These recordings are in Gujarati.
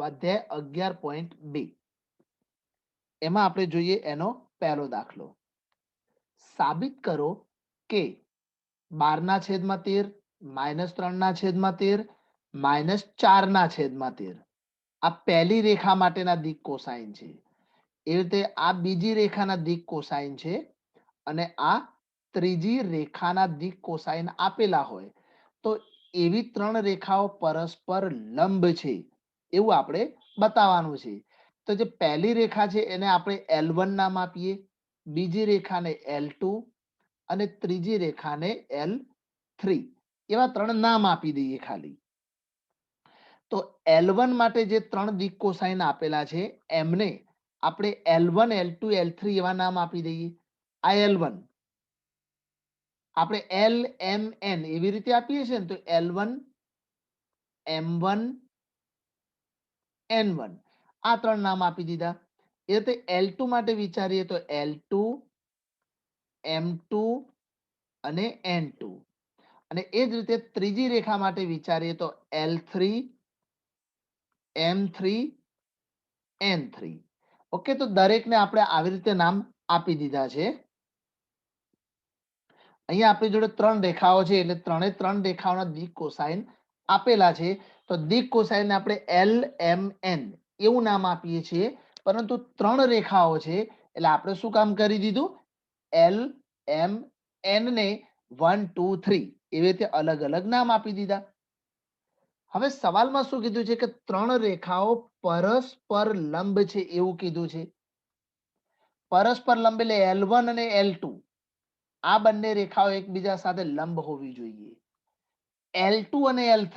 સ્વાધ્યાય 11.2 એમાં આપણે જોઈએ એનો પહેલો દાખલો. સાબિત કરો કે 12/13 -3/13 -4/13 આ પહેલી રેખા માટેના દિક કોસાઇન છે. એ રીતે આ બીજી રેખાના દિક કોસાઇન છે અને આ ત્રીજી રેખાના દિક કોસાઇન આપેલા હોય તો એવી ત્રણ રેખાઓ પરસ્પર લંબ છે એવું આપણે બતાવવાનું છે. તો જે પહેલી રેખા છે એને આપણે L1 નામ આપીએ, બીજી રેખાને L2 અને ત્રીજી રેખાને L3 એવા ત્રણ નામ આપી દઈએ ખાલી. તો L1 માટે જે ત્રણ દિક કોસાઇન આપેલા છે એમને આપણે L1 L2 L3 એવા નામ આપી દઈએ. આ L1 આપણે L M N એવી રીતે આપીએ છીએ ને, તો L1 M1 N1 આ ત્રણ નામ આપી દીધા. એ રીતે L2 માટે વિચારીએ તો L2 M2 અને N2 અને એ જ રીતે ત્રીજી રેખા માટે વિચારીએ તો L3 M3 N3. ઓકે, તો દરેકને આપણે આવી રીતે નામ આપી દીધા છે. અહીંયા આપણી જોડે ત્રણ રેખાઓ છે એટલે ત્રણે ત્રણ રેખાઓના દિક કોસાઇન આપેલા છે. તો દિક કોસાઇન આપણે L M N એવું નામ આપીએ છીએ, પરંતુ ત્રણ રેખાઓ છે એટલે આપણે શું કામ કરી દીધું, L M N ને 1 2 3 એવી રીતે અલગ અલગ નામ આપી દીધા. હવે સવાલમાં શું કીધું છે કે ત્રણ રેખાઓ પરસ્પર લંબ છે એવું કીધું છે. પરસ્પર લંબ એટલે L1 અને L2 આ બંને રેખાઓ એકબીજા સાથે લંબ હોવી જોઈએ. L2 અને L3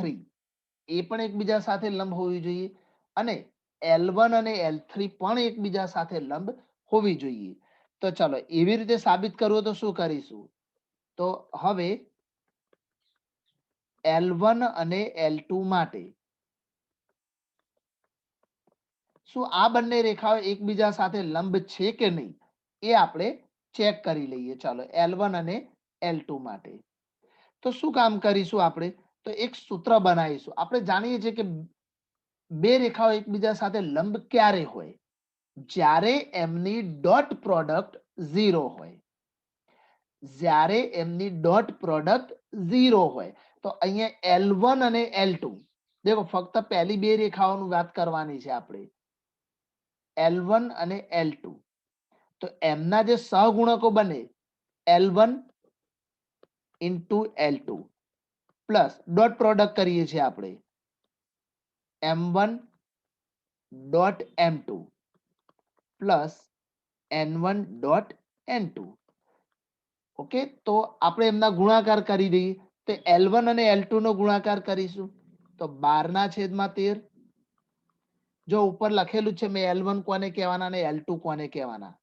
એ પણ એકબીજા સાથે લંબ હોવી જોઈએ અને L1 અને L3 પણ એકબીજા સાથે લંબ હોવી જોઈએ. તો ચાલો એવી રીતે સાબિત કરવું તો શું કરીશું, તો હવે L1 અને L2 માટે શું આ બંને રેખાઓ એકબીજા સાથે લંબ છે કે નહીં એ આપણે ચેક કરી લઈએ. ચાલો L1 અને L2 માટે તો શું કામ કરીશું, આપણે તો એક સૂત્ર બનાવીશું. આપણે જાણીએ છીએ કે બે રેખાઓ એકબીજા સાથે લંબ ક્યારે હોય, જ્યારે એમની ડોટ પ્રોડક્ટ 0 હોય. જ્યારે એમની ડોટ પ્રોડક્ટ 0 હોય તો અહીંયા L1 અને L2 દેખો, ફક્ત પહેલી બે રેખાઓની વાત કરવાની છે આપણે, L1 અને L2. તો એમના જે સહગુણકો બને L1 into L2 plus dot product કરીએ છીએ આપણે M1 dot M2 plus N1 dot N2. Okay, તો આપણે એમના ગુણાકાર કરી દઈએ. તો L1 અને L2 નો ગુણાકાર કરીશું તો 12/13. જો ઉપર લખેલું છે મેં L1 કોને કહેવાના અને L2 કોને કહેવાના,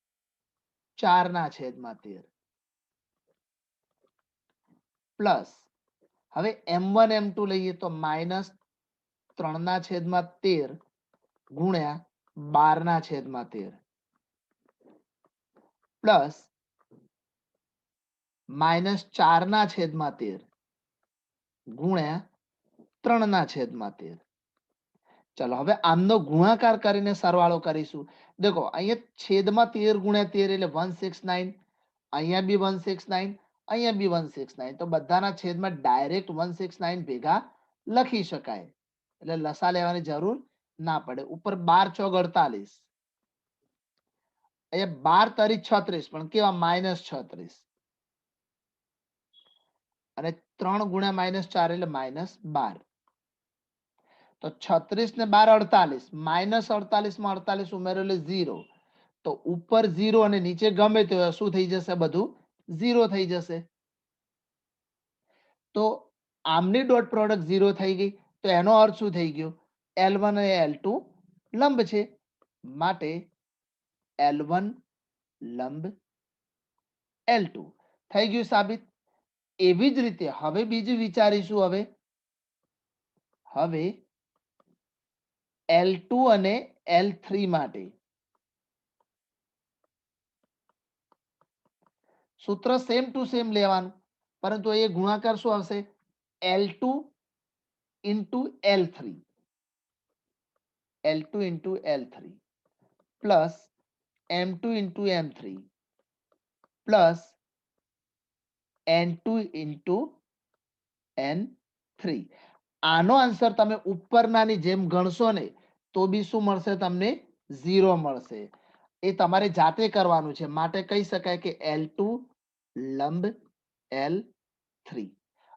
4/13 પ્લસ હવે M1 M2 લઈએ તો -3/13 ગુણ્યા 12/13 પ્લસ -4/13 ગુણ્યા 3/13. ચલો હવે આમનો ગુણાકાર કરીને સરવાળો કરીશું. દેખો અહીંયા છેદમાં 13 ગુણ્યા 13 એટલે 169, અહીંયા બી 169, અહીંયા બી 169. તો બધાના છેદમાં ડાયરેક્ટ 169 ભેગા લખી શકાય એટલે લસા લેવાની જરૂર ના પડે. ઉપર 12 ચોક 48, અહીંયા 12 તરી 36 પણ કેવા -36 અને 3 ગુણ્યા -4 એટલે -12. તો 36 ને 12 48, -48 માં 48 ઉમેરો એટલે 0. તો ઉપર 0 અને નીચે ગમે તે શું થઈ જશે, બધું 0 થઈ જશે. તો આમની ડોટ પ્રોડક્ટ 0 થઈ ગઈ તો એનો અર્થ શું થઈ ગયો, L1 અને L2 લંબ છે માટે L1 લંબ L2 થઈ ગયું સાબિત. એવી જ રીતે હવે બીજું વિચારીશું. હવે L2 અને L3 માટે સૂત્ર સેમ ટુ સેમ લેવાનું, પરંતુ એ ગુણાકાર શું આવશે, L2 into L3 L2 into L3 plus M2 into M3 plus N2 into N3. આનો આન્સર તમે ઉપરનાની જેમ ગણશો ને તો બી શું મળશે તમને 0 મળશે. એ તમારે જાતે કરવાનું છે, માટે કહી શકાય કે L2 લંબ L3.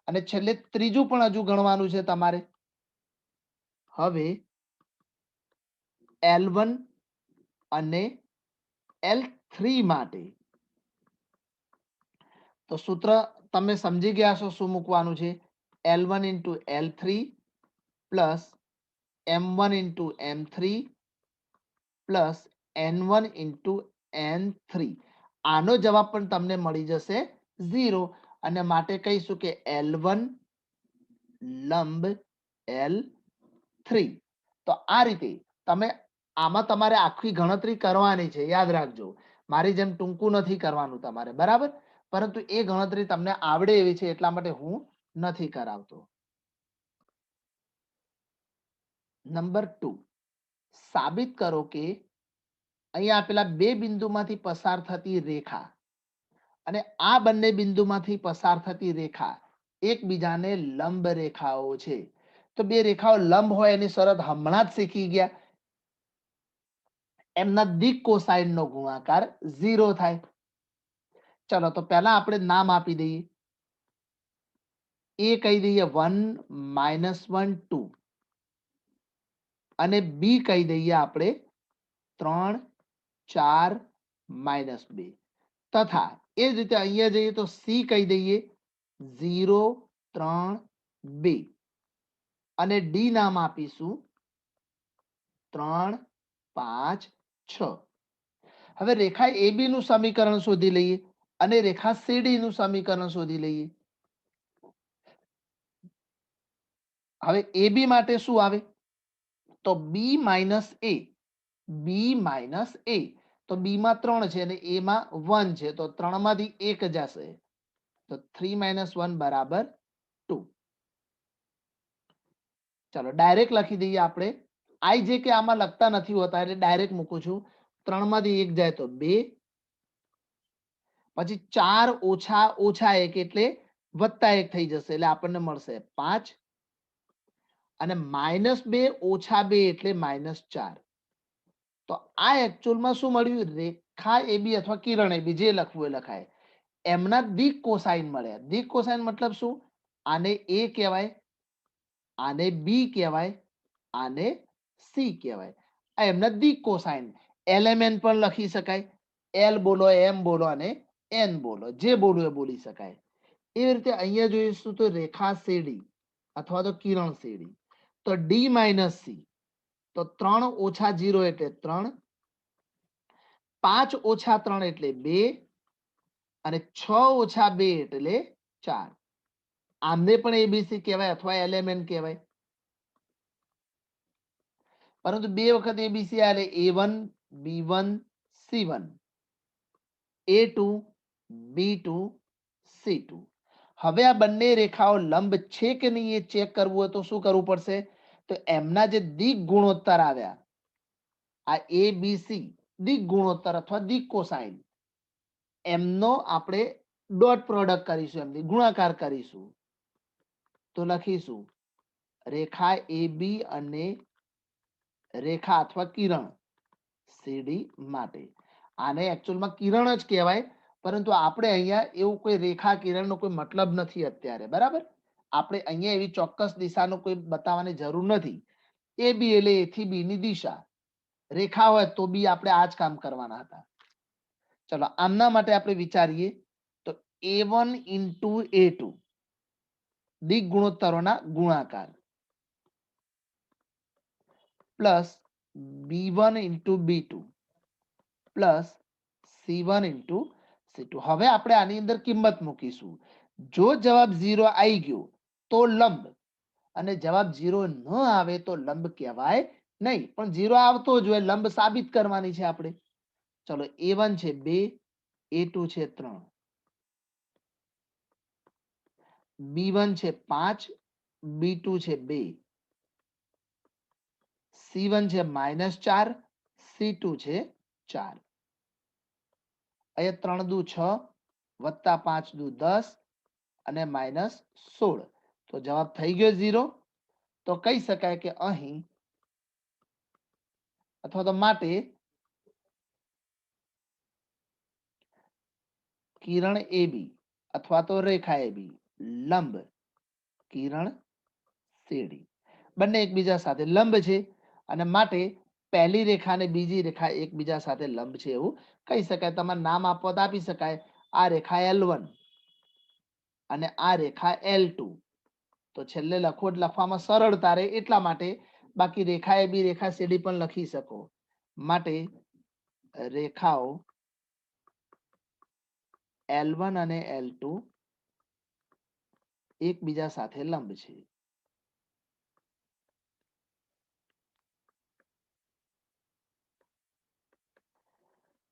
અને છેલ્લે ત્રીજું પણ હજુ ગણવાનું છે તમારે. હવે L1 અને L3 માટે તો સૂત્ર તમે સમજી ગયા છો શું મૂકવાનું છે. L1 into L3 plus M1 into M3 plus N1 into N3. આનો જવાબ પણ તમને મળી જશે 0. અને માટે કહીશું કે L1 લંબ L3. તો આ રીતે તમે આમાં તમારે આખી ગણતરી કરવાની છે, યાદ રાખજો. મારી જેમ ટૂંકું નથી કરવાનું તમારે, બરાબર. પરંતુ એ ગણતરી તમને આવડે એવી છે એટલા માટે હું નથી કરાવતો. નંબર 2, સાબિત કરો કે અહીંયા આપેલા બે બિંદુમાંથી પસાર થતી રેખા અને આ બંને બિંદુમાંથી પસાર થતી રેખા એકબીજાને લંબ રેખાઓ છે. તો બે રેખાઓ લંબ હોય એની શરત હમણાં જ શીખી ગયા. એમના દિક કોસાઇન નો ગુણાકાર 0 થાય. ચલો તો પહેલા આપણે નામ આપી દઈએ. એ કહી દઈએ 1 -1 2 અને બી કહી દઈએ આપણે 3 4 -2. તથા એ જ રીતે અહીંયા જઈએ તો સી કહી દઈએ 0 3 2 અને ડી નામ આપીશું 3 5 6. હવે રેખા AB નું સમીકરણ શોધી લઈએ અને રેખા CD નું સમીકરણ શોધી લઈએ. હવે AB માટે શું આવે તો B minus A. B minus A તો B માં 3 છે અને A માં 1 છે, તો 3 માંથી 1 જશે, તો 3 - 1 બરાબર 2. ચાલો ડાયરેક્ટ લખી દઈએ આપણે. આઈ જે કે આમાં લખતા નથી હોતા એટલે ડાયરેક્ટ મૂકું છું. 3 માંથી 1 જાય તો 2, પછી 4 ઓછા ઓછા 1 એટલે વત્તા 1 થઈ જશે, એટલે આપણને મળશે 5 અને -2 ઓછા 2 એટલે -4. તો આ એકચ્યુઅલમાં શું મળ્યું, રેખા AB અથવા કિરણ AB જે લખવું એ લખાય, એમના દિક કોસાઇન મળ્યા. દિક કોસાઇન મતલબ શું, આને A કહેવાય, આને B કહેવાય, આને C કહેવાય. આ એમના દિક કોસાઇન. LMN પણ લખી શકાય. L બોલો, M બોલો અને N બોલો, જે બોલવું એ બોલી શકાય. એવી રીતે અહીંયા જોઈશું તો રેખા CD અથવા તો કિરણ CD, તો D - C તો 3 ઓછા 0 એટલે 3, 5 ઓછા 3 એટલે 2 અને 6 ઓછા 2 એટલે 4. આમને પણ ABC કહેવાય અથવા LMN કહેવાય. પરંતુ બે વખત ABC એટલે A1 B1 C1 A2 B2 C2. હવે આ બંને રેખાઓ લંબ છે કે નહીં એ ચેક કરવું હોય તો શું કરવું પડશે, તો એમના જે દિક ગુણોત્તર આવ્યા, આ ABC દિક ગુણોત્તર અથવા દિક કોસાઇન, એમનો આપણે ડોટ પ્રોડક્ટ કરીશું, એમની ગુણાકાર કરીશું. તો લખીશું રેખા AB અને રેખા અથવા કિરણ CD માટે. આને એકચ્યુઅલમાં કિરણ જ કહેવાય, પરંતુ આપણે અહીંયા એવું કોઈ રેખા કિરણનો કોઈ મતલબ નથી અત્યારે, બરાબર. આપણે અહીંયા એવી ચોક્કસ દિશાનો કોઈ બતાવવાની જરૂર નથી. AB એટલે A થી B ની દિશા. રેખા હોય તો બી આપણે આ જ કામ કરવાના હતા. ચલો આમના માટે આપણે વિચારીએ તો A1 into A2 દિક ગુણોત્તરોના ગુણાકાર plus B1 into B2 plus C1 into C2. હવે આપણે આની અંદર કિંમત મૂકીશું. જો જવાબ 0 આવી ગયો તો લંબ, અને જવાબ 0 ન આવે તો લંબ કહેવાય નહીં. પણ 0 આવતો જ હોય, લંબ સાબિત કરવાની છે આપણે. ચલો A1 છે 2, A2 છે 3, B1 છે 5, B2 છે 2, C1 છે -4, C2 છે 4. અહીંયા 3 દુ 6 વત્તા 5 દુ 10 અને -16. તો જવાબ થઈ ગયો 0. તો કહી શકાય કે અહીં અથવા તો માટે કિરણ AB અથવા તો રેખા AB લંબ કિરણ CD બંને એકબીજા સાથે લંબ છે અને માટે પહેલી રેખા અને બીજી રેખા એકબીજા સાથે લંબ છે એવું કહી શકાય. તમારે નામ આપવા તો આપી શકાય. આ રેખા L1 અને આ રેખા L2. તો છેલ્લે લખો લખવામાં સરળતા રહે એટલા માટે. બાકી રેખા AB રેખા CD પણ લખી શકો. માટે રેખાઓ L1 અને L2 એકબીજા સાથે લંબ છે.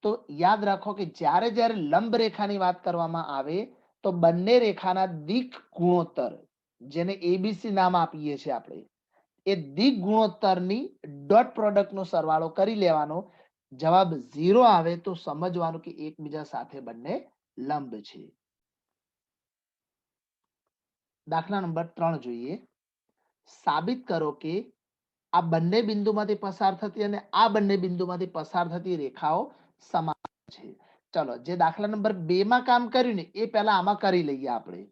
તો યાદ રાખો કે જ્યારે જ્યારે લંબ રેખાની વાત કરવામાં આવે તો બંને રેખાના દિક ગુણોત્તર જેને એબીસી નામ આપીએ છીએ આપણે એ દિક ગુણોત્તરની ડોટ પ્રોડક્ટનો સરવાળો કરી લેવાનો. જવાબ 0 આવે તો સમજવાનું કે એકબીજા સાથે બંને લંબ છે. દાખલા નંબર 3 જોઈએ. સાબિત કરો કે આ બંને બિંદુમાંથી પસાર થતી અને આ બંને બિંદુમાંથી પસાર થતી રેખાઓ સમાન છે. ચલો જે દાખલા નંબર 2 માં કામ કર્યું ને એ પહેલા આમાં કરી લઈએ આપણે.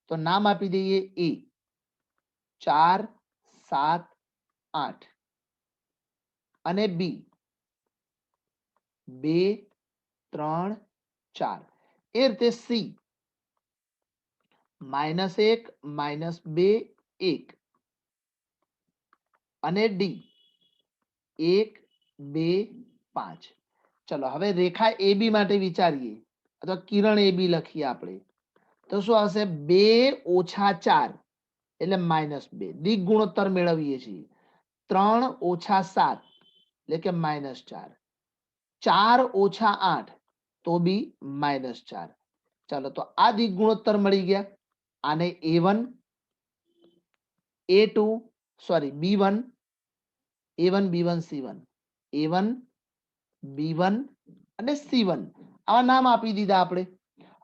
તો નામ આપી દઈએ A 4 7 8 અને B 2 3 4. એ રીતે C -1 -2 1 અને D 1 2 5. ચલો હવે રેખા AB માટે વિચારીએ અથવા કિરણ AB લખીએ આપણે. તો શું આવશે 2 - 4 એટલે -2 દિક ગુણોત્તર મેળવીએ છીએ. 3 - 7 એટલે કે -4. 4 - 8 તો બી -4. ચાલો તો આ દિક ગુણોત્તર મળી ગયા. આને A1 A2 sorry B1 A1 B1 C1 A1 B1 અને C1 આવા નામ આપી દીધા આપણે.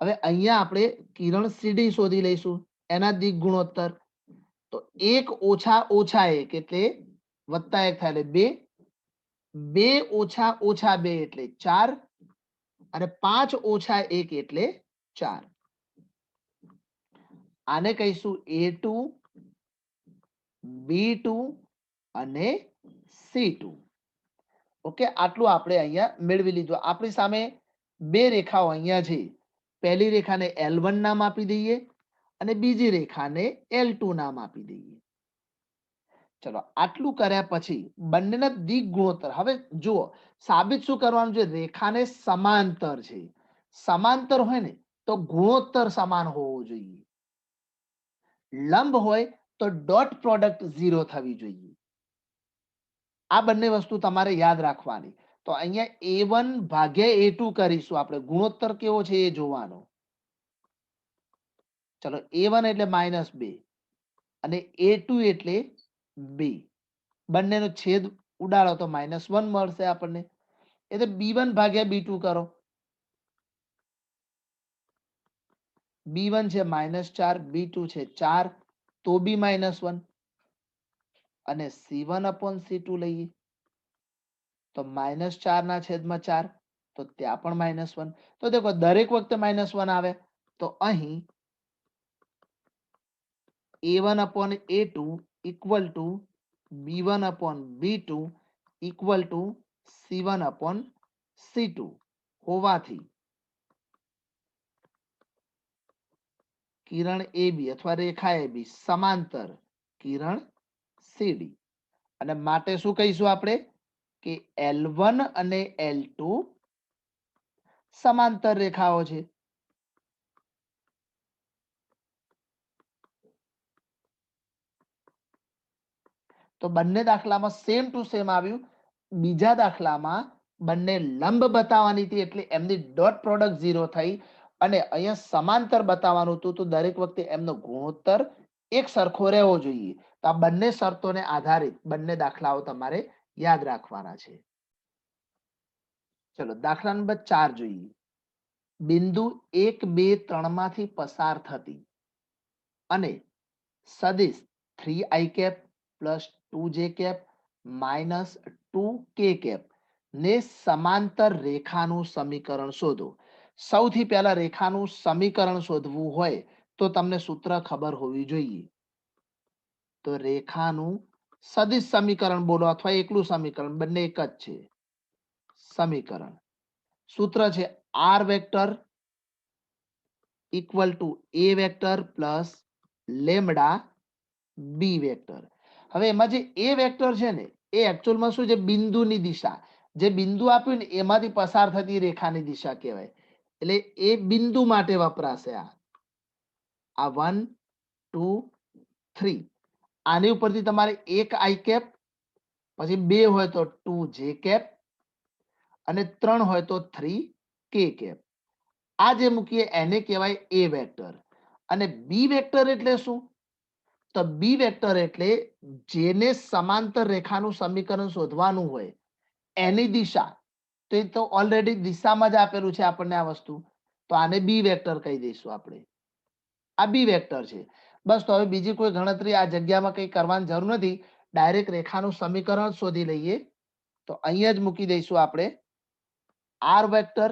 હવે અહીંયા આપણે કિરણ CD શોધી લઈશું એના દિક ગુણોત્તર. તો 1 - -1 એટલે +1 થાય એટલે 2 2 - -2 એટલે 4 અને 5 - 1 એટલે 4. આને કહીશું A2 B2 અને C2. ઓકે આટલું આપણે અહીંયા મેળવી લીધું. આપણી સામે બે રેખાઓ અહીંયા છે. પહેલી રેખાને L1 નામ આપી દઈએ અને બીજી રેખાને L2 નામ આપી દઈએ. ચલો આટલું કર્યા પછી બંનેના દિક ગુણોત્તર. હવે જુઓ સાબિત શું કરવાનું છે? રેખાને સમાંતર છે. સમાંતર હોય ને તો ગુણોત્તર સમાન હોવો જોઈએ. લંબ હોય તો ડોટ પ્રોડક્ટ 0 થવી જોઈએ. આ બંને વસ્તુ તમારે યાદ રાખવાની. તો અહીંયા A1 ભાગ્યા A2 કરીશું આપણે. ગુણોત્તર કેવો છે એ જોવાનો. ચલો A1 એટલે -2 અને A2 એટલે 2. બંનેનો છેદ ઉડાડો તો -1 મળશે આપણને. એટલે B1 ભાગ્યા B2 કરો. B1 છે -4 B2 છે 4 તો બી -1 અને C1/C2 લઈએ તો -4 ના છેદમાં 4 તો ત્યાં પણ -1. તો દેખો દરેક વખતે -1 આવે તો અહીં A1/A2 equal to B1/B2 equal to C1/C2 હોવાથી કિરણ AB અથવા રેખા AB સમાંતર કિરણ CD. અને માટે શું કહીશું આપણે કે L1 અને L2 સમાંતર રેખાઓ છે. તો બંને દાખલામાં સેમ ટુ સેમ આવ્યું. બીજા દાખલામાં બંને લંબ બતાવવાની હતી એટલે એમની ડોટ પ્રોડક્ટ 0 થઈ અને અહીંયા સમાંતર બતાવવાનું હતું તો દરેક વખતે એમનો ગુણોત્તર એક સરખો રહેવો જોઈએ. તો આ બંને શરતોને આધારિત બંને દાખલાઓ તમારે યાદ રાખવાના છે. ચલો દાખલા નંબર 4 જોઈએ. બિંદુ 1 2 3 માંથી પસાર થતી અને સદિશ 3i cap plus 2j cap minus 2k cap ને સમાંતર રેખાનું સમીકરણ શોધો. સૌથી પહેલા રેખાનું સમીકરણ શોધવું હોય તો તમને સૂત્ર ખબર હોવી જોઈએ. તો રેખાનું સદિશ સમીકરણ બોલો અથવા એકલું સમીકરણ બંને એક જ છે. સમીકરણ સૂત્ર છે r vector equal to a vector plus lambda b vector. હવે એમાં જે એ વેક્ટર છે ને એ એકચ્યુઅલમાં શું છે, બિંદુની દિશા. જે બિંદુ આપ્યું ને એમાંથી પસાર થતી રેખાની દિશા કહેવાય. એટલે એ બિંદુ માટે વપરાશે. આ 1 2 3 આની ઉપરથી તમારે એક આઈ કેપ, પછી 2 હોય તો 2 જે કેપ અને 3 હોય તો 3 કે કેપ. આ જે મૂકીએ એને કહેવાય એ વેક્ટર. અને બી વેક્ટર એટલે શું? તો બી વેક્ટર એટલે જેને સમાંતર રેખાનું સમીકરણ શોધવાનું હોય એની દિશા. તો એ તો ઓલરેડી દિશામાં જ આપેલું છે આપણને આ વસ્તુ. તો આને બી વેક્ટર કહી દઈશું આપણે. આ બી વેક્ટર છે. બસ. તો હવે બીજી કોઈ ગણતરી આ જગ્યામાં કંઈ કરવાની જરૂર નથી. ડાયરેક્ટ રેખાનું સમીકરણ શોધી લઈએ. તો અહીંયા જ મૂકી દઈશું આપણે આર વેક્ટર.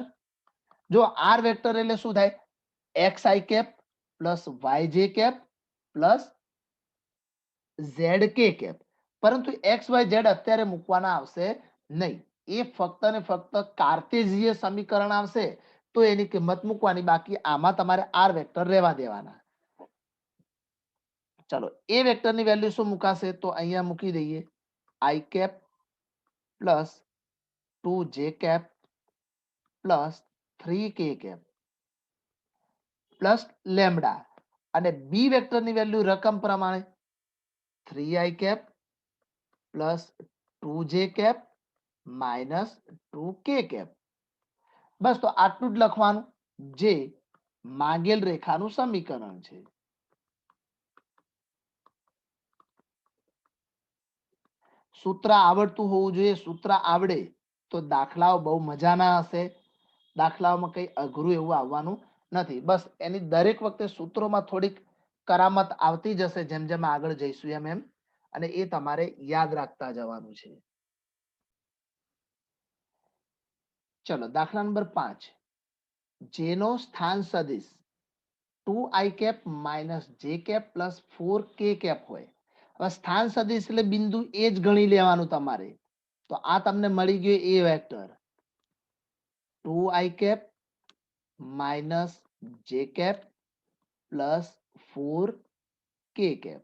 જો આર વેક્ટર એટલે શું થાય? X i cap plus y j cap plus z k cap. પરંતુ એક્સ વાય ઝેડ અત્યારે મૂકવાના આવશે નહીં. એ ફક્ત ને ફક્ત કાર્ટેશિય સમીકરણ આવશે તો એની કિંમત મૂકવાની. બાકી આમાં તમારે આર વેક્ટર રહેવા દેવાના. ચલો એ વેક્ટરની વેલ્યુ શું મુકાશે? તો અહીંયા મૂકી દઈએ આઈ cap plus 2 J cap plus 3 કે કેપ પ્લસ લેમડા. અને બી વેક્ટરની વેલ્યુ રકમ પ્રમાણે 3i cap plus 2j cap minus 2k cap. બસ. તો આટલું જ લખવાનું જે માંગેલ રેખાનું સમીકરણ છે. સૂત્ર આવડતું હોવું જોઈએ. સૂત્ર આવડે તો દાખલાઓ બહુ મજાના હશે. દાખલાઓમાં કઈ અઘરું એવું આવવાનું નથી. બસ એની દરેક વખતે સૂત્રોમાં થોડીક કરામત આવતી જશે જેમ જેમ આગળ જઈશું એમ એમ. અને એ તમારે યાદ રાખતા જવાનું છે. ચલો દાખલા નંબર 5. જેનો સ્થાન સદિશ 2i કેપ માઇનસ જે કેપ પ્લસ 4k કેપ હોય. હવે સ્થાન સદિશ એટલે બિંદુ એ જ ગણી લેવાનું તમારે. તો આ તમને મળી ગયો એ વેક્ટર 2i કેપ માઇનસ જે કેપ પ્લસ 4k કેપ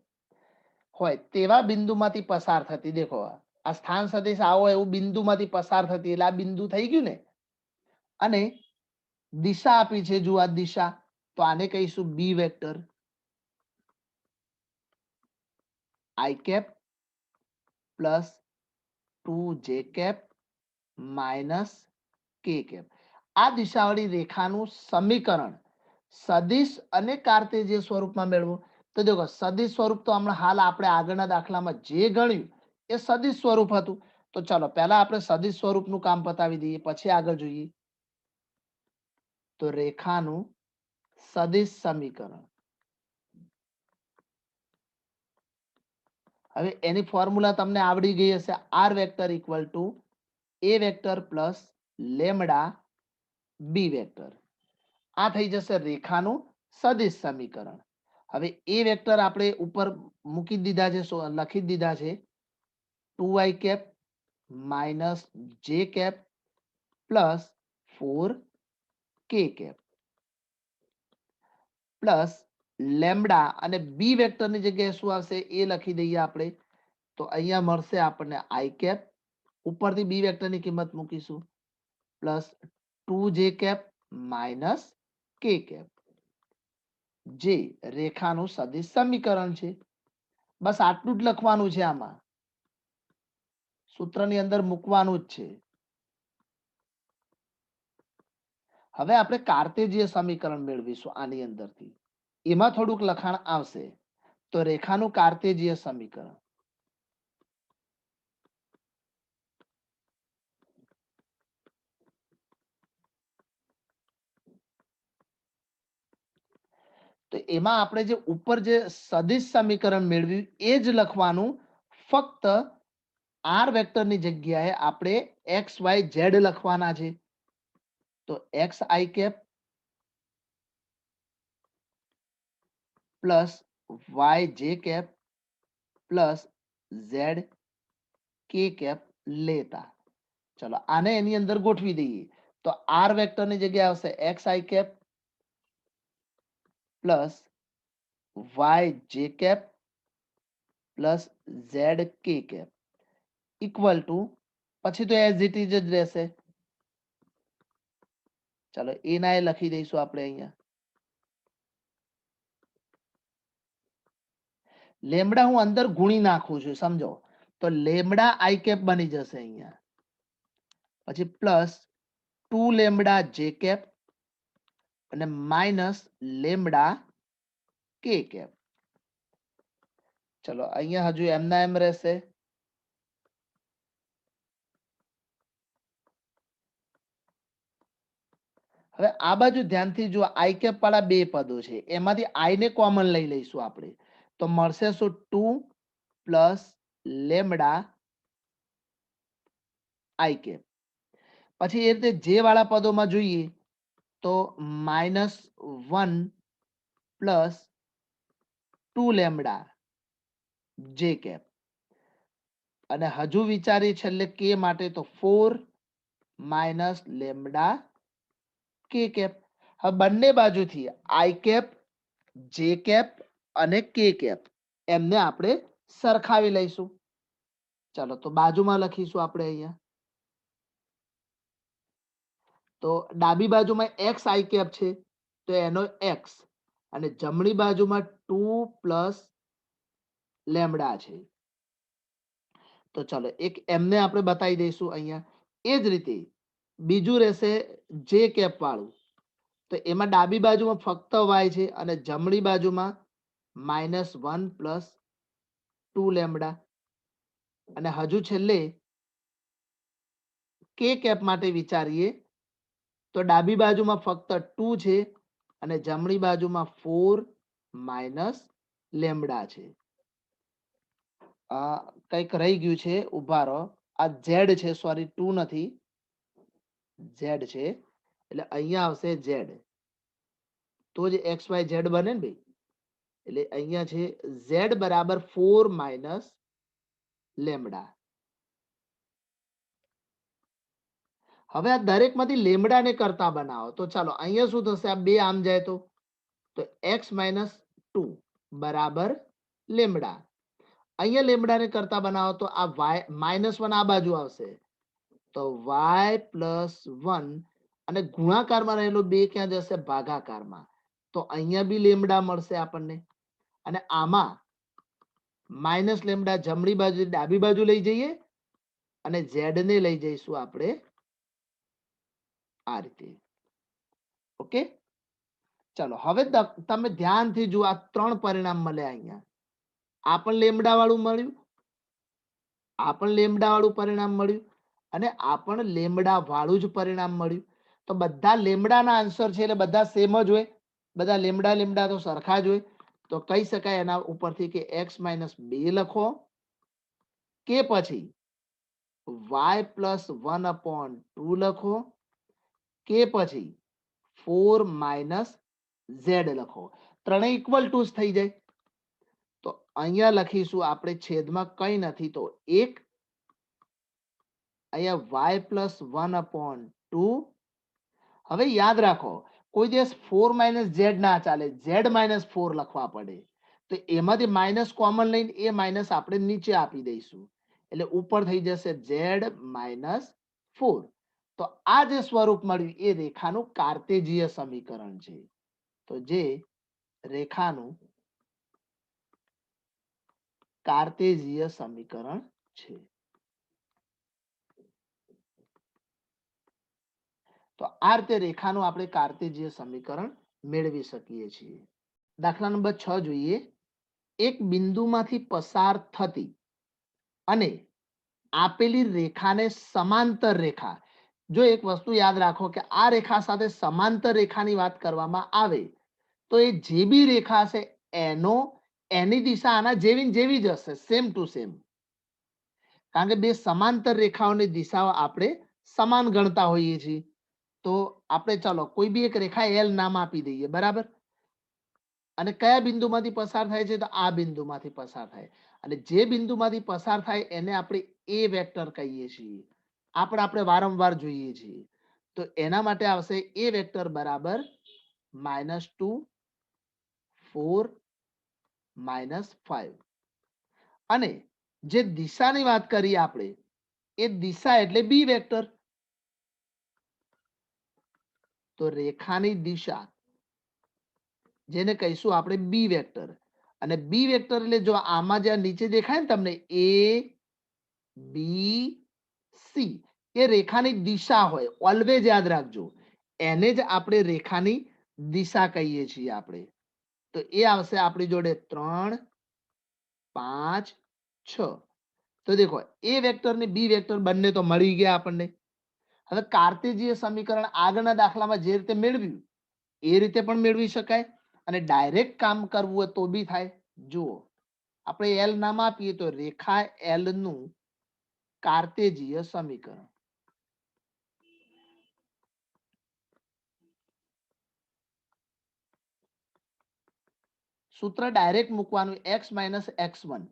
હોય તેવા બિંદુમાંથી પસાર થતી. દેખો આ સ્થાન સદિશ આવો એવું બિંદુમાંથી પસાર થતી એટલે આ બિંદુ થઈ ગયું ને. અને દિશા આપી છે, જુઓ આ દિશા. તો આને કહીશું B vector I cap plus 2 J cap minus કે કેપ. આ દિશાવાળી રેખાનું સમીકરણ સદિશ અને કાર્ટેશિય સ્વરૂપમાં મેળવો. તો દેખો સદિશ સ્વરૂપ તો હમણાં હાલ આપણે આગળના દાખલામાં જે ગણ્યું એ સદિશ સ્વરૂપ હતું. તો ચલો પહેલા આપણે સદિશ સ્વરૂપનું કામ પતાવી દઈએ, પછી આગળ જોઈએ. તો રેખાનું સદિશ સમીકરણ. હવે એની ફોર્મ્યુલા તમને આવડી ગઈ હશે. R vector equal to a vector plus lambda b vector. આ થઈ જશે રેખાનું સદિશ સમીકરણ. હવે એ વેક્ટર આપણે ઉપર મૂકી દીધા છે, લખી દીધા છે 2i કેપ માઇનસ જે cap plus 4k cap plus lambda. અને બી વેક્ટરની જગ્યાએ શું આવશે એ લખી દઈએ આપણે. તો અહીંયા મળશે આપણને આઈ કેપ. ઉપરથી બી વેક્ટરની કિંમત મૂકીશું પ્લસ 2 જે કેપ માઇનસ કે કેપ જે રેખાનું સદિશ સમીકરણ છે. બસ આટલું જ લખવાનું છે. આમાં સૂત્રની અંદર મૂકવાનું જ છે. હવે આપણે કાર્ટેશિય સમીકરણ મેળવીશું આની અંદરથી. એમાં થોડુંક લખાણ આવશે. તો રેખાનું કાર્તેજીય સમીકરણ તો એમાં આપણે જે ઉપર જે સદિશ સમીકરણ મેળવ્યું એ જ લખવાનું, ફક્ત આર વેક્ટરની જગ્યાએ આપણે એક્સ વાય ઝેડ લખવાના છે. તો x i cap plus y j cap plus z k cap લેતા, ચલો આને એની અંદર ગોઠવી દઈએ. તો આર વેક્ટરની જગ્યાએ આવશે x i cap plus y j cap plus z k cap equal to, પછી તો એઝ ઇટ ઇઝ જ રહેશે. ચાલો એના એ લખી દઈશું આપણે અહીંયા. લેમડા હું અંદર ગુણી નાખું છું, સમજો. તો લેમડા આઈ કેપ બની જશે અહીંયા, પછી પ્લસ 2 લેમડા જે કેપ અને માઇનસ લેમડા કે કેપ. ચલો અહીંયા હજુ એમના એમ રહેશે. હવે આ બાજુ ધ્યાનથી જો, આઈ કેપ વાળા બે પદો છે, એમાંથી આઈ ને કોમન લઈ લઈશું આપણે. તો મળશે શું? 2 પ્લસ લેમડા આઈ કેપ. પછી એ રીતે જે વાળા પદોમાં જોઈએ તો -1 પ્લસ 2 લેમડા જે કેપ, અને હજુ વિચારી છેલ્લે કે માટે તો 4 માઇનસ લેમડા કે કેપ. હવે બંને બાજુથી આઈ કેપ, જે કેપ અને કે કેપ એમને આપણે સરખાવી લઈશું. ચાલો તો બાજુમાં લખીશું આપણે અહીંયા. તો ડાબી બાજુમાં એક્સ આઈ કેપ છે, તો એનો એક્સ, અને જમણી બાજુમાં 2 પ્લસ લેમડા છે. તો ચલો એક એમને આપણે બતાવી દઈશું અહીંયા. એ જ રીતે બીજું રહેશે જે કેપ વાળું. તો એમાં ડાબી બાજુમાં ફક્ત વાય છે અને જમણી બાજુમાં -1 પ્લસ 2 લેમડા, અને હજુ છેલ્લે કે કેપ માટે વિચારીએ તો ડાબી બાજુમાં ફક્ત 2 છે અને જમણી બાજુમાં 4 માઇનસ લેમડા છે. કંઈક રહી ગયું છે, ઉભા રહો. આ ઝેડ છે, સોરી 2 નથી, ઝેડ છે, એટલે અહીંયા આવશે ઝેડ. તો જ એક્સ વાય ઝેડ બને ને ભાઈ. એટલે અહીંયા છે ઝેડ બરાબર 4 માઇનસ લેમડા. હવે આ દરેકમાંથી લેમડાને કરતા બનાવો. તો ચાલો અહીંયા શું થશે? આ બે આમ જાય તો એક્સ માઇનસ 2 બરાબર લેમડા. અહીંયા લેમડાને કરતા બનાવો તો આ વાય -1 આ બાજુ આવશે, તો વાય પ્લસ 1, અને ગુણાકારમાં રહેલો 2 ક્યાં જશે? ભાગાકારમાં. તો અહીંયા બી લેમડા મળશે આપણને. અને આમાં માઇનસ લેમડા જમણી બાજુ ડાબી બાજુ લઈ જઈએ અને ઝેડ ને લઈ જઈશું આપણે આ રીતે. ઓકે, ચાલો હવે તમે ધ્યાનથી જુઓ. આ 3 પરિણામ મળ્યા અહીંયા. આ પણ લેમડા વાળું મળ્યું, આ પણ લેમડા વાળું પરિણામ મળ્યું, અને આ પણ લેમડા વાળું જ પરિણામ મળ્યું. તો બધા લેમડાના આન્સર છે એટલે બધા સેમ જ હોય, બધા લેમડા લેમડા તો સરખા જ હોય. તો કહી શકાય એના ઉપરથી કે x-2 લખો, કે પછી y+1/2 લખો, કે પછી 4 માઇનસ ઝેડ લખો. ત્રણેય ઇક્વલ ટુ થઈ જાય. તો અહીંયા લખીશું આપણે છેદમાં કંઈ નથી તો 1, અહીંયા y+1/2. હવે યાદ રાખો, કોઈ દિવસ 4 માઇનસ ઝેડ ના ચાલે, z-4 લખવા પડે. તો એમાંથી માઇનસ કોમન લઈને એ માઇનસ આપણે નીચે આપી દઈશું, એટલે ઉપર થઈ જશે z-4. તો આ જે સ્વરૂપ મળ્યું એ રેખાનું કાર્તેજીય સમીકરણ છે. તો જે રેખાનું કાર્તેજીય સમીકરણ છે. તો આ રીતે રેખાનું આપણે કાર્તેજીય સમીકરણ મેળવી શકીએ છીએ. દાખલા નંબર 6 જોઈએ. એક બિંદુમાંથી પસાર થતી અને આપેલી રેખાને સમાંતર રેખા, જો એક વસ્તુ યાદ રાખો કે આ રેખા સાથે સમાંતર રેખાની વાત કરવામાં આવે તો એ જે બી રેખા હશે એની દિશા આના જેવી જેવી જ હશે, સેમ ટુ સેમ. કારણ કે બે સમાંતર રેખાઓની દિશાઓ આપણે સમાન ગણતા હોઈએ છીએ. તો આપણે ચાલો કોઈ બી એક રેખા એલ નામ આપી દઈએ, બરાબર. અને કયા બિંદુમાંથી પસાર થાય છે? તો આ બિંદુમાંથી પસાર થાય. અને જે બિંદુમાંથી પસાર થાય એને આપણે એ વેક્ટર કહીએ છીએ. આપણે વારંવાર જોઈએ છીએ. તો એના માટે આવશે એ વેક્ટર બરાબર -2 4 -5. અને જે દિશાની વાત કરીએ આપણે, એ દિશા એટલે બી વેક્ટર. તો રેખાની દિશા જેને કહીશું આપણે બી વેક્ટર. અને બી વેક્ટર એટલે જો આમાં જ્યાં નીચે દેખાય ને તમને એ બી સી, એ રેખાની દિશા હોય, ઓલવેઝ યાદ રાખજો. એને જ આપણે રેખાની દિશા કહીએ છીએ આપણે. તો એ આવશે આપણી જોડે 3 5 6. તો દેખો એ વેક્ટર ને બી વેક્ટર બંને તો મળી ગયા આપણને. હવે કાર્ટેશિયન સમીકરણ આગળના દાખલામાં જે રીતે મેળવ્યું એ રીતે પણ મેળવી શકાય અને ડાયરેક્ટ કામ કરવું હોય તો બી થાય. જુઓ, આપણે એલ નામ આપીએ તો રેખા એલ નું કાર્ટેશિયન સમીકરણ. સૂત્ર ડાયરેક્ટ મૂકવાનું, x - x1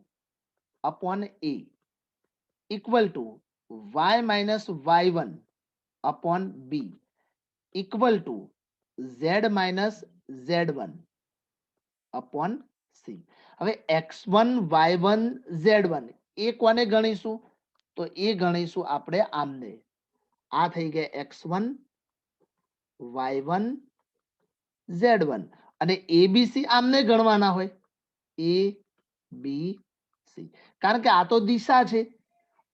upon a equal to y - y1 upon b equal to z - z1 upon c. હવે x1 y1 z1 એ કોને ગણીશું? તો એ ગણીશું આપણે આમને. આ થઈ ગયા x1 y1 z1 અને abc આમને ગણવાના હોય, a b c. કારણ કે આ તો દિશા છે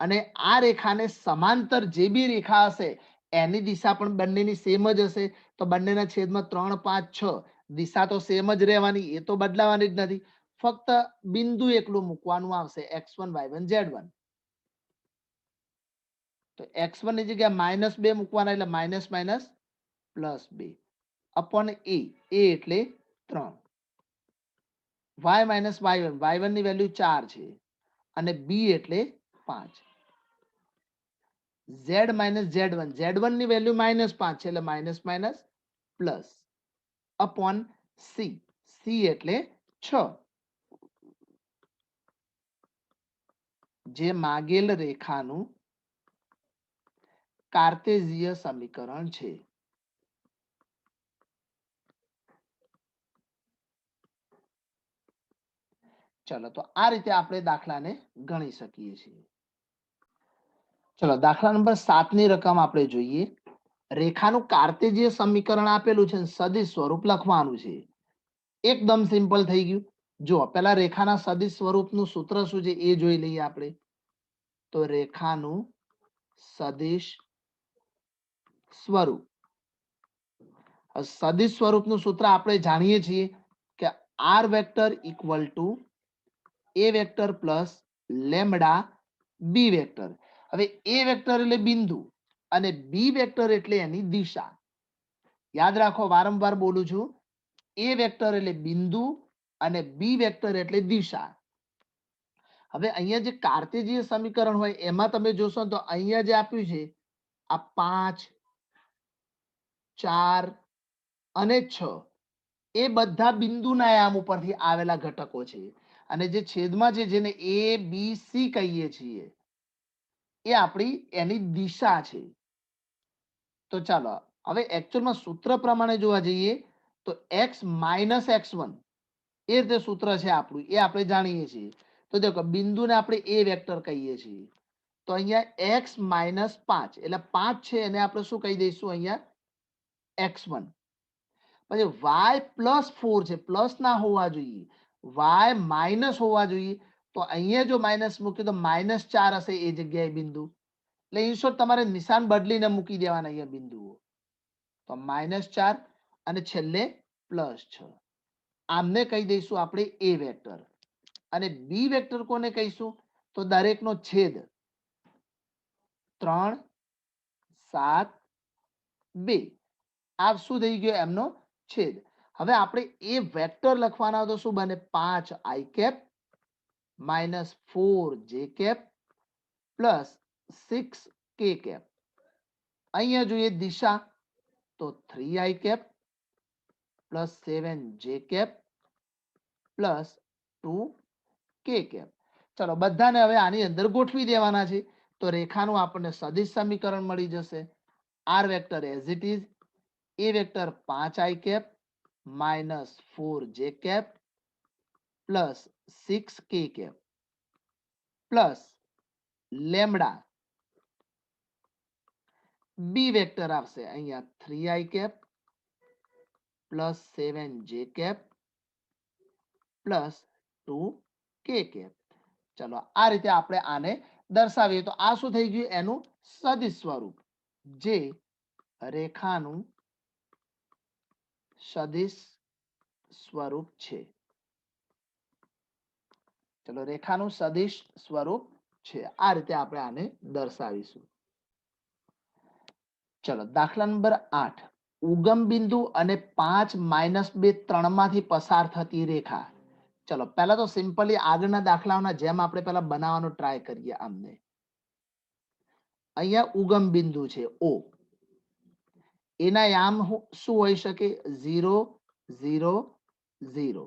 અને આ રેખાને સમાંતર જે બી રેખા હશે એની દિશા પણ બંનેની સેમ જ હશે. તો બંનેના છેદમાં 3 5 6, દિશા તો સેમ જ રહેવાની, એ તો બદલાવાની જ નથી. ફક્ત બિંદુ એકલું મૂકવાનું આવશે, x1 y1 z1. તો x1 ની જગ્યાએ -2 મૂકવાના એટલે માઇનસ માઇનસ +2 અપોન a એટલે 3. y - y1, y1 ની વેલ્યુ 4 છે અને b એટલે 5. z - z1, z1 ની વેલ્યુ -5 છે એટલે minus minus plus upon c, c એટલે 6. જે માગેલ રેખાનું કાર્ટેશિયન સમીકરણ છે. ચલો, તો આ રીતે આપણે દાખલાને ગણી શકીએ છીએ. ચલો, દાખલા નંબર 7 ની રકમ આપણે જોઈએ. રેખાનું કાર્ટેશિયન સમીકરણ આપેલું છે, સદિશ સ્વરૂપ લખવાનું છે. એકદમ સિમ્પલ થઈ ગયું. જો પેલા રેખાના સદિશ સ્વરૂપનું સૂત્ર શું છે એ જોઈ લઈએ આપણે. તો રેખાનું સદિશ સ્વરૂપ, સદિશ સ્વરૂપનું સૂત્ર આપણે જાણીએ છીએ કે r vector equal to a vector plus lambda b vector. હવે એ વેક્ટર એટલે બિંદુ અને બી વેક્ટર એટલે એની દિશા. યાદ રાખો, વારંવાર બોલું છું, એ વેક્ટર એટલે બિંદુ અને બી વેક્ટર એટલે દિશા. હવે અહીંયા જે કાર્ટેશિયન સમીકરણ હોય એમાં તમે જોશો તો અહીંયા જે આપ્યું છે આ 5 4 અને 6 એ બધા બિંદુના આયામ ઉપરથી આવેલા ઘટકો છે. અને જે છેદમાં છે જેને a b c કહીએ છીએ એ આપણી એની દિશા છે. તો ચાલો હવે એકચ્યુઅલમાં સૂત્ર પ્રમાણે જોવા જઈએ તો x - x1 એ રીતે સૂત્ર છે આપણું, એ આપણે જાણીએ છીએ. તો દેખો, બિંદુને આપણે a વેક્ટર કહીએ છીએ. તો અહીંયા x - 5 એટલે 5 છે એને આપણે શું કહી દઈશું અહીંયા x1. પછી y + 4 છે, પ્લસ ના હોવા જોઈએ, y માઇનસ હોવા જોઈએ. તો અહીંયા જો માઇનસ મૂક્યું તો -4 હશે એ જગ્યાએ બિંદુ. એટલે ઇન શોર્ટ તમારે નિશાન બદલીને મૂકી દેવાના અહીંયા બિંદુઓ. તો -4 અને છેલ્લે +6. આમને કહી દઈશું આપણે એ વેક્ટર. અને બી વેક્ટર કોને કહીશું? તો દરેકનો છેદ 3 7 2 આ શું થઈ ગયો? એમનો છેદ. હવે આપણે એ વેક્ટર લખવાના તો શું બને? 5 i cap minus 4 j cap plus 6 k cap. અહીંયા જોઈએ દિશા તો 3 i કેપ પ્લસ 7 જે કેપ પ્લસ 2 કે કેપ. ચલો બધાને હવે આની અંદર ગોઠવી દેવાના છે. તો રેખાનું આપણને સદિશ સમીકરણ મળી જશે. R vector as it is, a vector 5 i cap minus 4 j cap plus 6 k cap plus lambda. B vector આવશે અહીંયા 3 i કેપ પ્લસ 7 જે કેપ પ્લસ 2 કે કેપ. ચલો આ રીતે આપણે આને દર્શાવીએ તો આ શું થઈ ગયું? એનું સદિશ સ્વરૂપ, જે રેખાનું સદિશ સ્વરૂપ છે. ચલો રેખાનું સદિશ સ્વરૂપ છે. આ રીતે આપણે આને દર્શાવીશું. ચલો દાખલા નંબર 8. ઉગમ બિંદુ અને 5 -2 3 માંથી પસાર થતી રેખા. ચલો પહેલા તો સિમ્પલી આગળના દાખલાઓના જેમ આપણે પહેલા બનાવવાનો ટ્રાય કરીએ. આમને અહીંયા ઉગમ બિંદુ છે O. એના યામ શું હોઈ શકે? 0 0 0.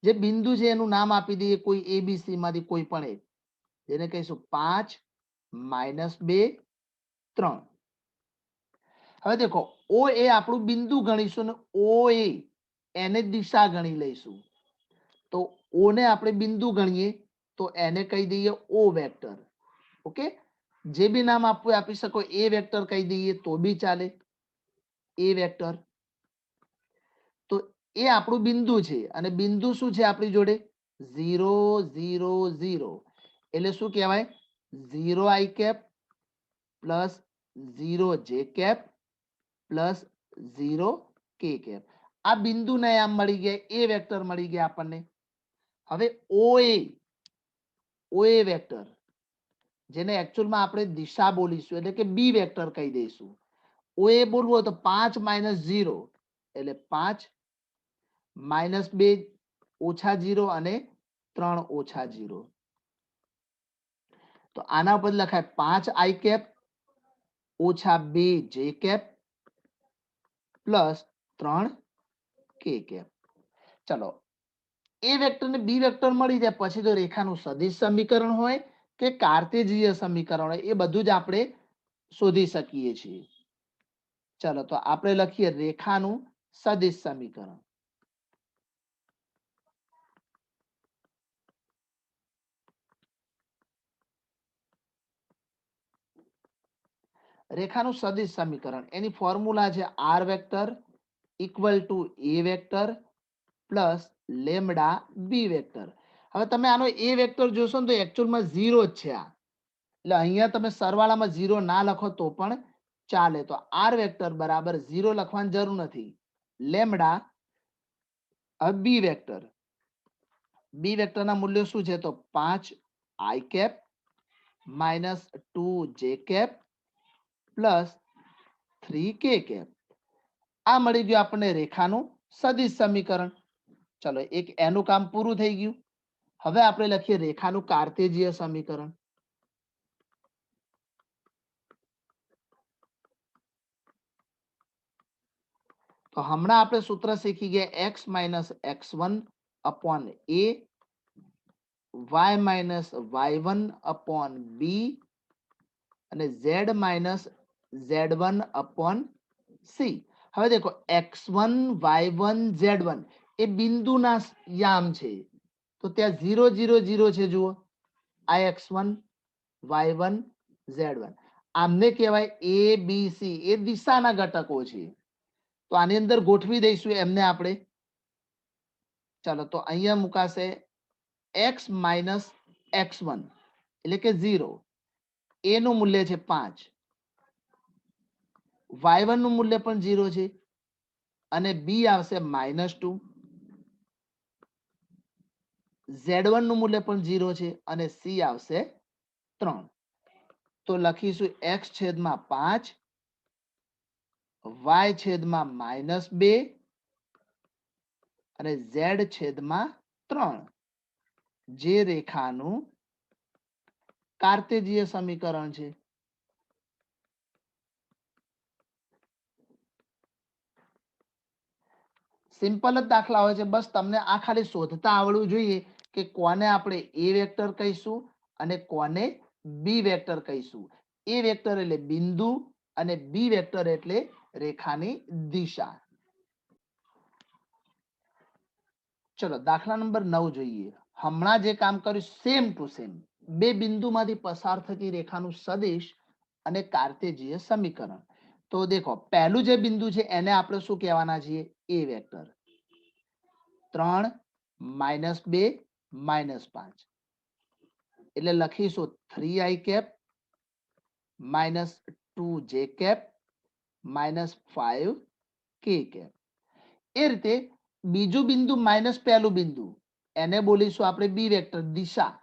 જે બિંદુ છે એનું નામ આપી દઈએ કોઈ એબીસી માંથી કોઈ પણ એક, જેને કહીશું 5 -2 3. હવે દેખો ઓ એ આપણું બિંદુ ગણીશું ને ઓ એ એને દિશા ગણી લઈશું. તો ઓ ને આપણે બિંદુ ગણીએ તો એને કહી દઈએ ઓ વેક્ટર. ઓકે, જે બી નામ આપવું આપી શકો. એ વેક્ટર કહી દઈએ તો બી ચાલે. એ વેક્ટર તો એ આપણું બિંદુ છે અને બિંદુ શું છે આપણી જોડે? 0 0 0. એટલે શું કહેવાય? 0 i કેપ પ્લસ 0 જે કેપ પ્લસ 0 કે કેપ. આ બિંદુ ને આમ મળી ગયા, એ વેક્ટર મળી ગયા આપણને. હવે ઓ એ વેક્ટર, જેને એકચ્યુઅલમાં આપણે દિશા બોલીશું એટલે કે બી વેક્ટર કહી દઈશું. ઓ એ બોલવું હોય તો 5 - 0 એટલે 5 -2 ઓછા 0 અને 3 ઓછા 0. તો આના ઉપર લખાય 5 i કેપ ઓછા 2 જે કેપ પ્લસ 3 કે કેપ. ચલો એ વેક્ટર ને બી વેક્ટર મળી જાય પછી તો રેખાનું સદિશ સમીકરણ હોય કે કાર્તેજીય સમીકરણ હોય એ બધું જ આપણે શોધી શકીએ છીએ. ચલો તો આપણે લખીએ રેખાનું સદિશ સમીકરણ. રેખાનું સદિશ સમીકરણ એની ફોર્મ્યુલા છે r vector equal to a vector plus lambda b vector. હવે તમે આનો એ વેક્ટર જોશો ને તો એકચ્યુઅલમાં 0 જ છે આ. એટલે અહીંયા તમે સરવાળામાં 0 ના લખો તો પણ ચાલે. તો આર વેક્ટર બરાબર 0 લખવાની જરૂર નથી. લેમડા બી વેક્ટર, બી વેક્ટરના મૂલ્યો શું છે? તો 5 i cap minus 2 J cap plus 3 કે કેપ. આ મળી ગયું આપણને રેખાનું સદિશ સમીકરણ. ચલો એક એનું કામ પૂરું થઈ ગયું. હવે આપણે લખીએ રેખાનું કાર્તેજીય સમીકરણ. તો હમણાં આપણે સૂત્ર શીખી ગયા x - x1 upon a, y - y1 upon b અને z - z1 અપોન c. હવે દેખો x1 y1 z1 એ બિંદુના યામ છે તો ત્યાં 0 0 0 છે. જુઓ આ x1 y1 z1 આમને કહેવાય a b c, એ દિશાના ઘટકો છે. તો આની અંદર ગોઠવી દઈશું એમને આપણે. ચાલો તો અહીંયા મુકાશે x - x1 એટલે કે 0. a નું મૂલ્ય છે 5, y1 નું મૂલ્ય પણ 0 છે અને b આવશે -2, Z1 નું મૂલ્ય પણ 0 છે અને C આવશે 3. તો લખીશું x છેદમાં 5 y છેદમાં -2 અને z છેદમાં 3 જે રેખાનું કાર્તેજીય સમીકરણ છે. સિમ્પલ જ દાખલા હોય છે, બસ તમને આ ખાલી શોધતા આવડવું જોઈએ કે કોને આપણે એ વેક્ટર કહીશું અને કોને બી વેક્ટર કહીશું. એ વેક્ટર એટલે બિંદુ અને બી વેક્ટર એટલે રેખાની દિશા. ચલો દાખલા નંબર 9 જોઈએ. હમણાં જે કામ કર્યું સેમ ટુ સેમ, બે બિંદુમાંથી પસાર થતી રેખાનું સદિશ અને કાર્તેજીય સમીકરણ. તો દેખો પહેલું જે બિંદુ છે એને આપણે શું કહેવાના છીએ? એ વેક્ટર. 3 -2 -5 એટલે લખીશું 3i cap -2j cap -5k cap. એ રીતે બીજું બિંદુ માઇનસ પહેલું બિંદુ એને બોલીશું આપણે બી વેક્ટર દિશા.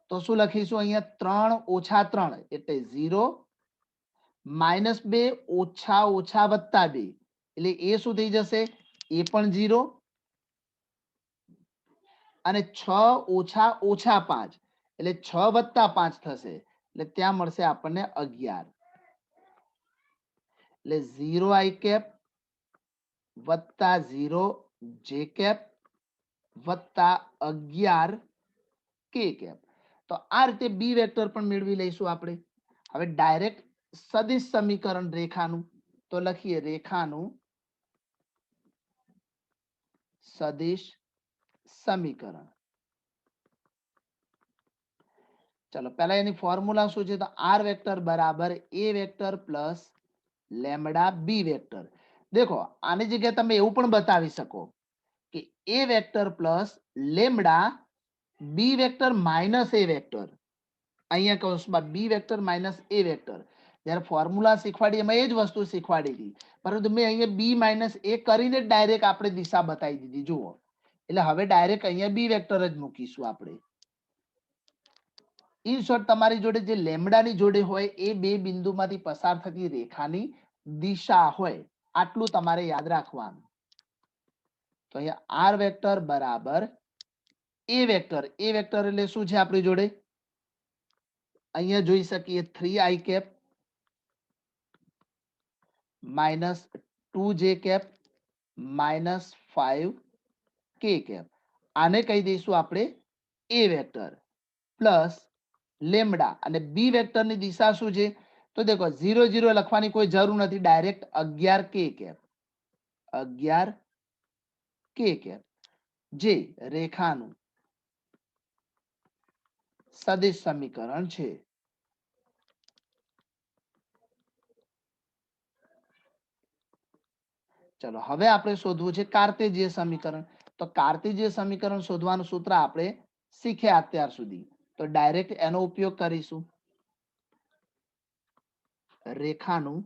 તો શું લખીશું? અહીંયા 3 - 3 એટલે 0 -2 -+ 2 એટલે એ શું થઈ જશે? એ પણ 0 અને 6 - 5 એટલે 6 + 5 થશે એટલે ત્યાં મળશે આપણને 11. એટલે 0i કેપ વત્તા 0j કેપ વત્તા 11k કેપ. તો આ રીતે બી વેક્ટર પણ મેળવી લઈશું આપણે. હવે ડાયરેક્ટ સદિશ સમીકરણ રેખાનું તો લખીએ રેખાનું સદિશ સમીકરણ. ચલો પહેલા એની ફોર્મ્યુલા શું છે? તો આર વેક્ટર બરાબર એ vector plus lambda b vector. દેખો આની જગ્યાએ તમે એવું પણ બતાવી શકો કે એ vector plus lambda b vector minus એ વેક્ટર. અહીંયા કૌંસમાં બી વેક્ટર માઇનસ એ વેક્ટર. જ્યારે ફોર્મ્યુલા શીખવાડી એમાં એ જ વસ્તુ શીખવાડી હતી, પરંતુ મેં અહીંયા બી માઇનસ એ કરીને જ ડાયરેક્ટ આપણે દિશા બતાવી દીધી. જુઓ, એટલે હવે ડાયરેક્ટ અહીંયા બી વેક્ટર જ મૂકીશું આપણે. ઇન શોર્ટ તમારી જોડે જે લેમડાની જોડે હોય એ બે બિંદુમાંથી પસાર થતી રેખાની દિશા હોય, આટલું તમારે યાદ રાખવાનું. તો અહીંયા આર વેક્ટર બરાબર એ વેક્ટર. એ વેક્ટર એટલે શું છે આપણી જોડે? અહીંયા જોઈ શકીએ 3i cap -2j cap -5k cap. આને કહી દઈશું આપણે એ વેક્ટર પ્લસ લેમડા અને બી વેક્ટરની દિશા શું છે? તો દેખો 0 0 લખવાની કોઈ જરૂર નથી, direct 11k cap 11k cap જે રેખાનું સદિશ સમીકરણ છે. ચલો હવે આપણે શોધવું છે કાર્તેજીય સમીકરણ. તો કાર્તેજીય સમીકરણ શોધવાનું સૂત્ર આપણે શીખ્યા અત્યાર સુધી, તો ડાયરેક્ટ એનો ઉપયોગ કરીશું. રેખાનું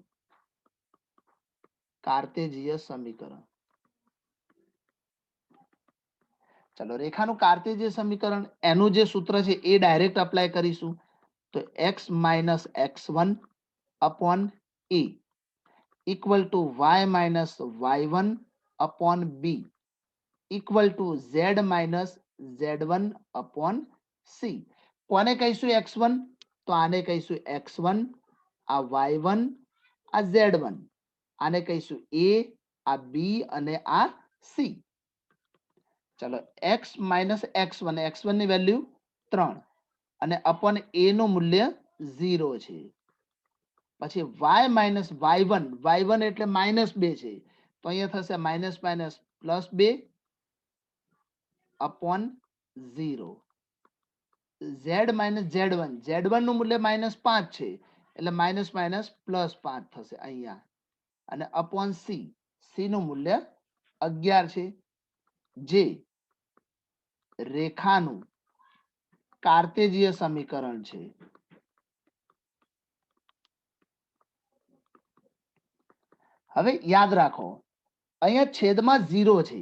કાર્તેજીય સમીકરણ. ચલો રેખાનું કાર્તેજીય સમીકરણ એનું જે સૂત્ર છે એ ડાયરેક્ટ અપ્લાય કરીશું. તો x - x1 upon a equal to y - y1 upon b equal to z - z1 upon c. કોને કહીશું x1? તો આને કહીશું x1, આ y1, આ z1. આને કહીશું a, આ b અને આ c. ચલો x - x1, x1 ની વેલ્યુ 3 અને અપોન a નું મૂલ્ય 0 છે. પછી y - y1, y1 એટલે -2 છે, તો અહીંયા થશે -2 upon 0. z - z1, z1 નું મૂલ્ય -5 છે એટલે +5 થશે અહીંયા. અને અપોન c, c નું મૂલ્ય 11 છે જે રેખાનું કાર્તેજીય સમીકરણ છે. હવે યાદ રાખો અહીંયા છેદમાં 0 છે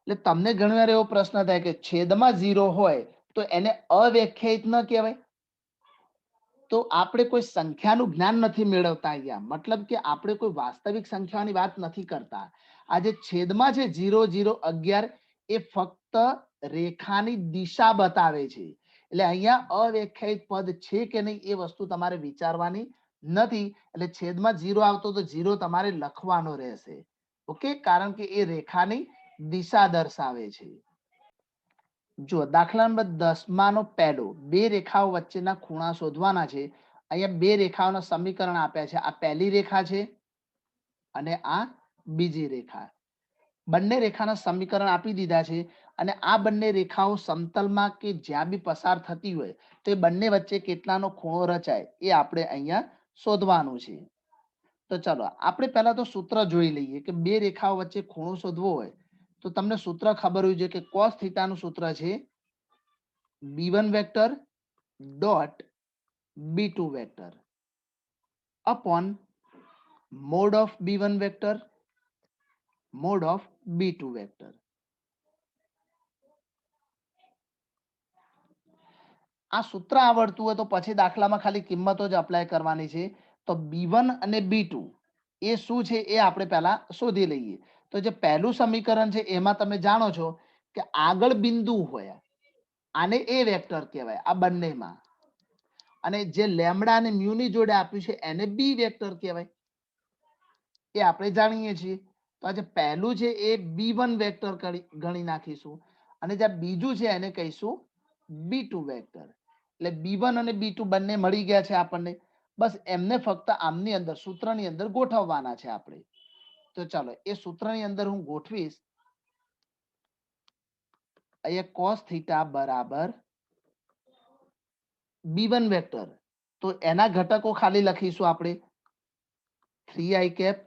એટલે તમને ઘણીવાર એવો પ્રશ્ન થાય કે છેદમાં 0 હોય તો એને અવ્યાખ્યાયિત ન કહેવાય. તો આપણે કોઈ સંખ્યાનું જ્ઞાન નથી મેળવતા અહીંયા, મતલબ કે આપણે કોઈ વાસ્તવિક સંખ્યાની વાત નથી કરતા. આ જે છેદમાં છે 0 0 11 એ ફક્ત રેખાની દિશા બતાવે છે. એટલે અહીંયા અવ્યાખ્યાયિત પદ છે કે નહીં એ વસ્તુ તમારે વિચારવાની નથી. એટલે છેદમાં 0 આવતો તો 0 તમારે લખવાનો રહેશે. ઓકે, કારણ કે એ રેખાની દિશા દર્શાવે છે. જો દાખલા નંબર 10 નો પહેલો, બે રેખાઓ વચ્ચેના ખૂણા શોધવાના છે. અહીંયા બે રેખાઓના સમીકરણ આપ્યા છે. આ પહેલી રેખા છે અને આ બીજી રેખા. બંને રેખાના સમીકરણ આપી દીધા છે અને આ બંને રેખાઓ સમતલમાં કે જ્યાં બી પસાર થતી હોય તો એ બંને વચ્ચે કેટલાનો ખૂણો રચાય એ આપણે અહીંયા શોધવાનું છે. તો ચલો આપણે પહેલા તો સૂત્ર જોઈ લઈએ કે બે રેખાઓ વચ્ચે ખૂણો શોધવો હોય તો તમને સૂત્ર ખબર હોવી જોઈએ કે cos થીટા નું સૂત્ર છે b1 vector dot b2 vector upon mod of b1 vector mod of b2 vector. આ સૂત્ર આવડતું હોય તો પછી દાખલામાં ખાલી કિંમતો જ અપ્લાય કરવાની છે. તો b1 અને b2 એ શું છે એ આપણે પહેલા શોધી લઈએ. તો જે પહેલું સમીકરણ છે એમાં તમે જાણો છો કે આગળ બિંદુ હોય આને એ વેક્ટર કહેવાય આ બંનેમાં, અને જે લેમ્બડા અને મ્યુ ની જોડે આપ્યું છે એને બી વેક્ટર કહેવાય, એ આપણે જાણીએ છીએ. તો આ જે પહેલું છે એ b1 વેક્ટર ગણી નાખીશું અને જે બીજું છે એને કહીશું b2 વેક્ટર. એટલે b1 અને b2 બંને મળી ગયા છે આપણને. બસ એમને ફક્ત આમની અંદર સૂત્રની અંદર ગોઠવવાના છે આપણે. તો ચાલો એ સૂત્રની અંદર હું ગોઠવીશ. અહીંયા cos થીટા બરાબર b1 વેક્ટર, તો એના ઘટકો ખાલી લખીશું આપણે 3i cap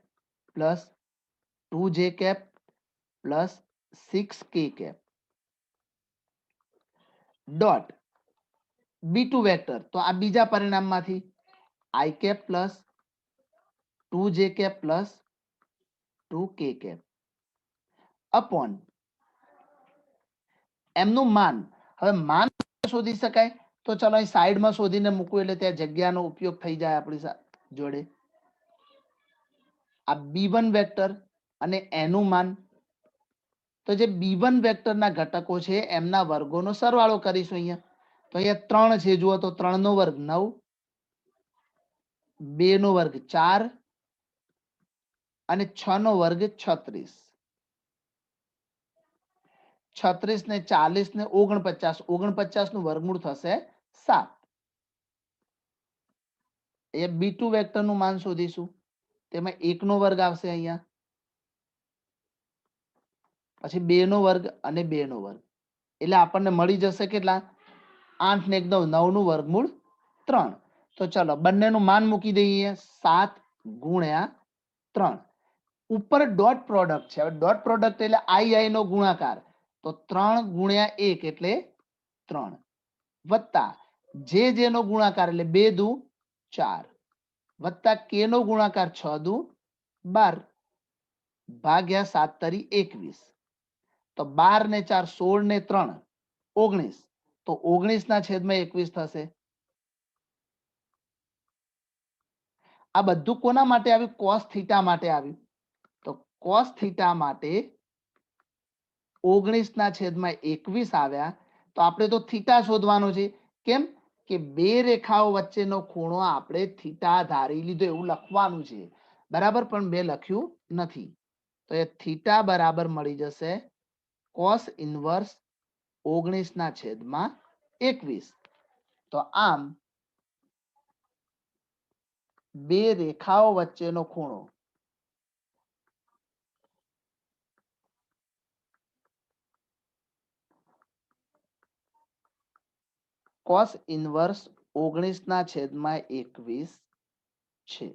plus 2j cap plus 6k cap dot b2 vector, તો આ બીજા પરિણામમાંથી i cap plus 2j cap plus 2k cap upon એમનું માન. હવે માન શોધી શકાય તો ચલો અહીં સાઈડમાં શોધીને મૂકવું એટલે ત્યાં જગ્યાનો ઉપયોગ થઈ જાય આપણી જોડે. આ b1 વેક્ટર અને એનું માન, તો જે b1 વેક્ટરના ઘટકો છે એમના વર્ગોનો સરવાળો કરીશું અહીંયા. તો અહીંયા 3 છે, જુઓ તો 3 નો વર્ગ 9, 2 નો વર્ગ 4 અને 6 નો વર્ગ 36. 36 ને 40 ને 49, 49 નું વર્ગમૂળ થશે 7. એ b2 વેક્ટર નું માન શોધીશું. તેમાં 1 નો વર્ગ આવશે અહીંયા, પછી 2 નો વર્ગ અને 2 નો વર્ગ, એટલે આપણને મળી જશે કેટલા 8 ને 1 9 નું વર્ગમૂળ 3. તો ચલો બંનેનું માન મૂકી દઈએ 7 ગુણ્યા 3. ઉપર ડોટ પ્રોડક્ટ છે. હવે ડોટ પ્રોડક્ટ એટલે i નો ગુણાકાર, તો 3 ગુણ્યા 1 એટલે 3 વત્તા જે નો ગુણાકાર એટલે 2 દુ 4 વત્તા k નો ગુણાકાર 6 દુ 12 ભાગ્યા 7 તરી 21. તો 12 ને 4 16 ને 3 19, તો 19 ના છેદમાં 21 થશે. આ બધું કોના માટે આવ્યું? cos થીટા માટે આવ્યું. તો cos થીટા માટે 19 ના છેદમાં 21 આવ્યા. તો આપણે તો થીટા શોધવાનો છે. કેમ કે બે રેખાઓ વચ્ચેનો ખૂણો આપણે થીટા ધારી લીધો એવું લખવાનું છે, બરાબર, પણ મેં લખ્યું નથી. તો એ થીટા બરાબર મળી જશે cos ઇન્વર્સ 19 ના છેદમાં 21. તો આમ બે રેખાઓ વચ્ચેનો ખૂણો cos ઇન્વર્સ 19 ના છેદમાં 21 છે.